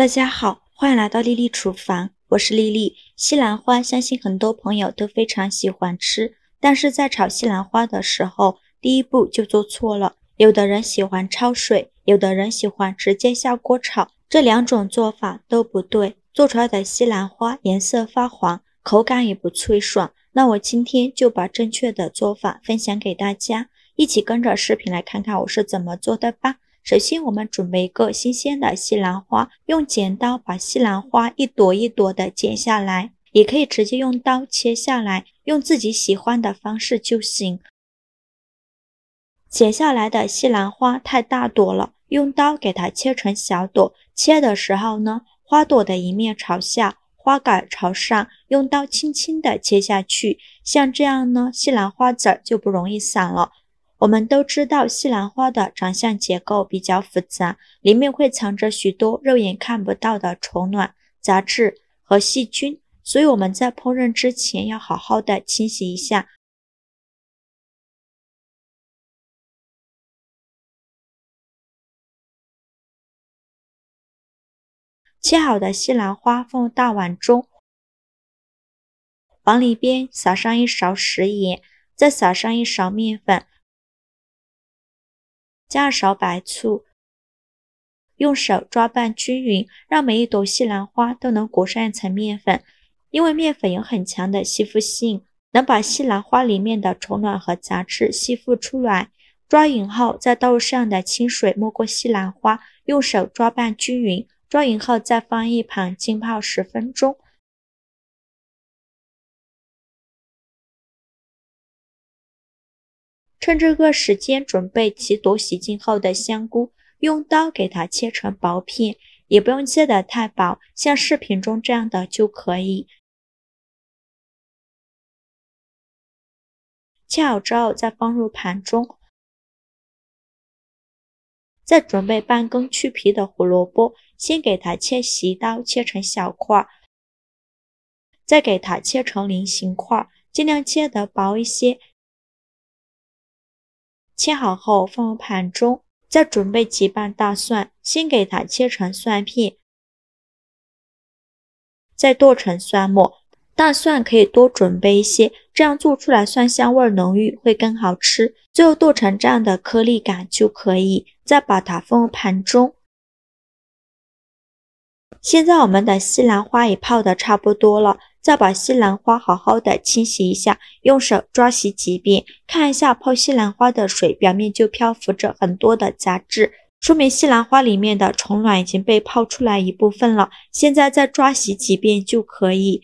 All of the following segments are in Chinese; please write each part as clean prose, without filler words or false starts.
大家好，欢迎来到丽丽厨房，我是丽丽。西兰花相信很多朋友都非常喜欢吃，但是在炒西兰花的时候，第一步就做错了。有的人喜欢焯水，有的人喜欢直接下锅炒，这两种做法都不对，做出来的西兰花颜色发黄，口感也不脆爽。那我今天就把正确的做法分享给大家，一起跟着视频来看看我是怎么做的吧。首先我们准备一个新鲜的西兰花，用剪刀把西兰花一朵一朵的剪下来，也可以直接用刀切下来，用自己喜欢的方式就行。剪下来的西兰花太大朵了，用刀给它切成小朵，切的时候呢，花朵的一面朝下，花杆朝上，用刀轻轻的切下去，像这样呢，西兰花籽就不容易散了。我们都知道西兰花的长相结构比较复杂，里面会藏着许多肉眼看不到的虫卵、杂质和细菌，所以我们在烹饪之前要好好的清洗一下。切好的西兰花放入大碗中，往里边撒上一勺食盐，再撒上一勺面粉，加2勺白醋，用手抓拌均匀，让每一朵西兰花都能裹上一层面粉。因为面粉有很强的吸附性，能把西兰花里面的虫卵和杂质吸附出来。抓匀后，再倒入适量的清水没过西兰花，用手抓拌均匀。抓匀后再放一旁浸泡10分钟。趁这个时间准备几朵洗净后的香菇，用刀给它切成薄片，也不用切得太薄，像视频中这样的就可以。切好之后再放入盘中。再准备半根去皮的胡萝卜，先给它切细刀，切成小块，再给它切成菱形块，尽量切得薄一些。切好后放入盘中，再准备几瓣大蒜，先给它切成蒜片，再剁成蒜末。大蒜可以多准备一些，这样做出来蒜香味浓郁，会更好吃。最后剁成这样的颗粒感就可以，再把它放入盘中。现在我们的西兰花也泡得差不多了，再把西兰花好好的清洗一下，用手抓洗几遍，看一下泡西兰花的水表面就漂浮着很多的杂质，说明西兰花里面的虫卵已经被泡出来一部分了。现在再抓洗几遍就可以。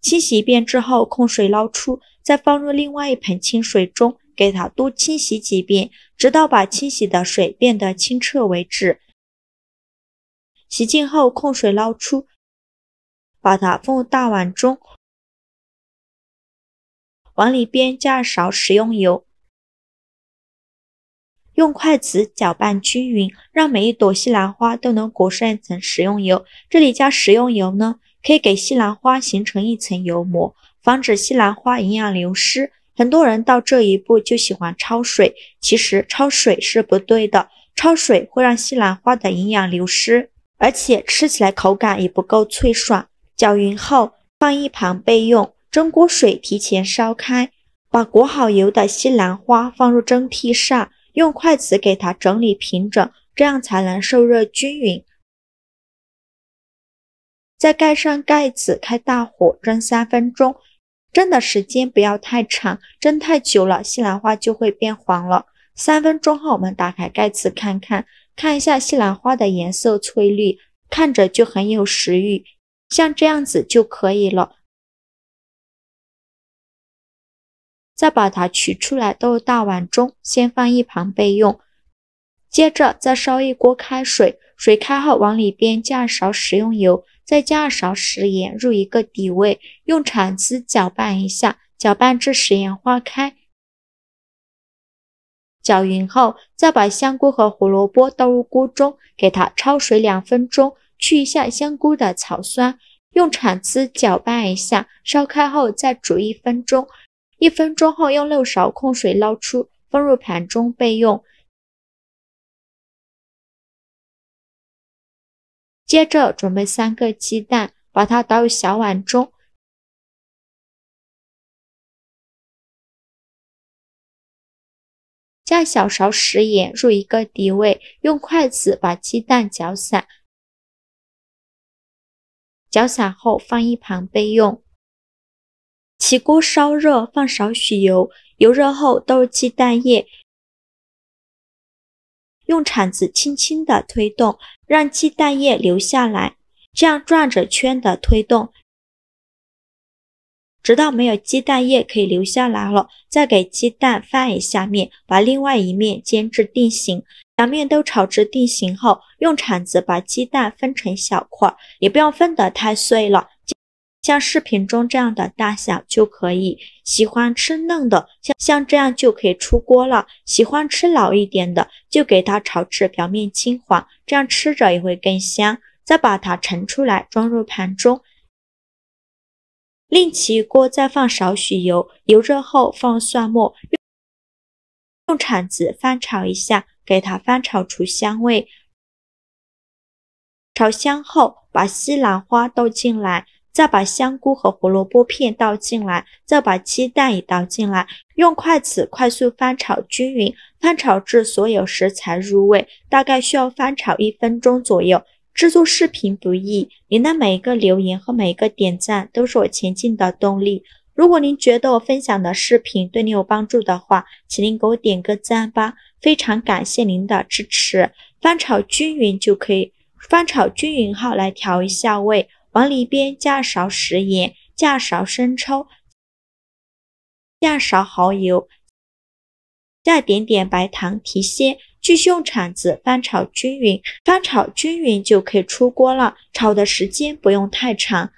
清洗一遍之后控水捞出，再放入另外一盆清水中，给它多清洗几遍，直到把清洗的水变得清澈为止。洗净后控水捞出，把它放入大碗中，往里边加2勺食用油，用筷子搅拌均匀，让每一朵西兰花都能裹上一层食用油。这里加食用油呢，可以给西兰花形成一层油膜，防止西兰花营养流失。很多人到这一步就喜欢焯水，其实焯水是不对的，焯水会让西兰花的营养流失，而且吃起来口感也不够脆爽。搅匀后放一旁备用，蒸锅水提前烧开，把裹好油的西兰花放入蒸屉上，用筷子给它整理平整，这样才能受热均匀。再盖上盖子，开大火蒸3分钟，蒸的时间不要太长，蒸太久了西兰花就会变黄了。3分钟后我们打开盖子看一下西兰花的颜色翠绿，看着就很有食欲，像这样子就可以了。再把它取出来倒入大碗中，先放一旁备用。接着再烧一锅开水，水开后往里边加2勺食用油，再加2勺食盐入一个底味，用铲子搅拌一下，搅拌至食盐化开。搅匀后，再把香菇和胡萝卜倒入锅中，给它焯水2分钟，去一下香菇的草酸，用铲子搅拌一下，烧开后再煮1分钟。1分钟后用漏勺控水捞出，放入盘中备用。接着准备3个鸡蛋，把它倒入小碗中，加小勺食盐入一个底位，用筷子把鸡蛋搅散，搅散后放一旁备用。起锅烧热，放少许油，油热后倒入鸡蛋液，用铲子轻轻地推动，让鸡蛋液流下来，这样转着圈的推动，直到没有鸡蛋液可以流下来了，再给鸡蛋翻一下面，把另外一面煎至定型。两面都炒至定型后，用铲子把鸡蛋分成小块，也不要分得太碎了，像视频中这样的大小就可以。喜欢吃嫩的，像这样就可以出锅了。喜欢吃老一点的，就给它炒至表面金黄，这样吃着也会更香。再把它盛出来，装入盘中。另起锅再放少许油，油热后放蒜末，用铲子翻炒一下，给它翻炒出香味。炒香后，把西兰花倒进来，再把香菇和胡萝卜片倒进来，再把鸡蛋也倒进来，用筷子快速翻炒均匀，翻炒至所有食材入味，大概需要翻炒1分钟左右。制作视频不易，您的每一个留言和每一个点赞都是我前进的动力。如果您觉得我分享的视频对你有帮助的话，请您给我点个赞吧，非常感谢您的支持。翻炒均匀就可以，翻炒均匀后来调一下味，往里边加勺食盐，加勺生抽，加勺蚝油，加点点白糖提鲜，继续用铲子翻炒均匀，翻炒均匀就可以出锅了。炒的时间不用太长，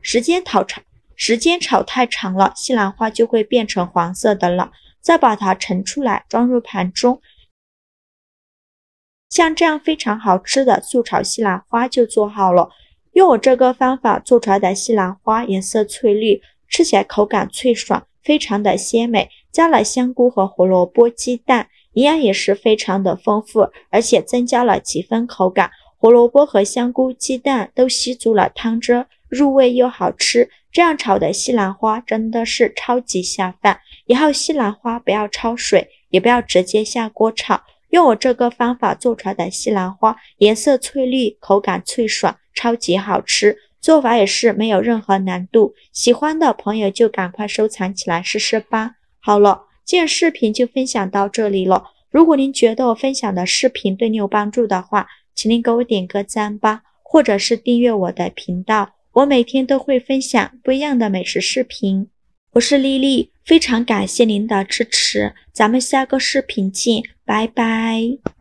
时间炒太长了，西兰花就会变成黄色的了。再把它盛出来，装入盘中。像这样非常好吃的素炒西兰花就做好了。用我这个方法做出来的西兰花颜色翠绿，吃起来口感脆爽，非常的鲜美。加了香菇和胡萝卜、鸡蛋，营养也是非常的丰富，而且增加了几分口感。胡萝卜和香菇、鸡蛋都吸足了汤汁，入味又好吃。这样炒的西兰花真的是超级下饭。以后西兰花不要焯水，也不要直接下锅炒。用我这个方法做出来的西兰花，颜色翠绿，口感脆爽，超级好吃。做法也是没有任何难度，喜欢的朋友就赶快收藏起来试试吧。好了，今天视频就分享到这里了。如果您觉得我分享的视频对你有帮助的话，请您给我点个赞吧，或者是订阅我的频道，我每天都会分享不一样的美食视频。我是丽丽，非常感谢您的支持，咱们下个视频见，拜拜。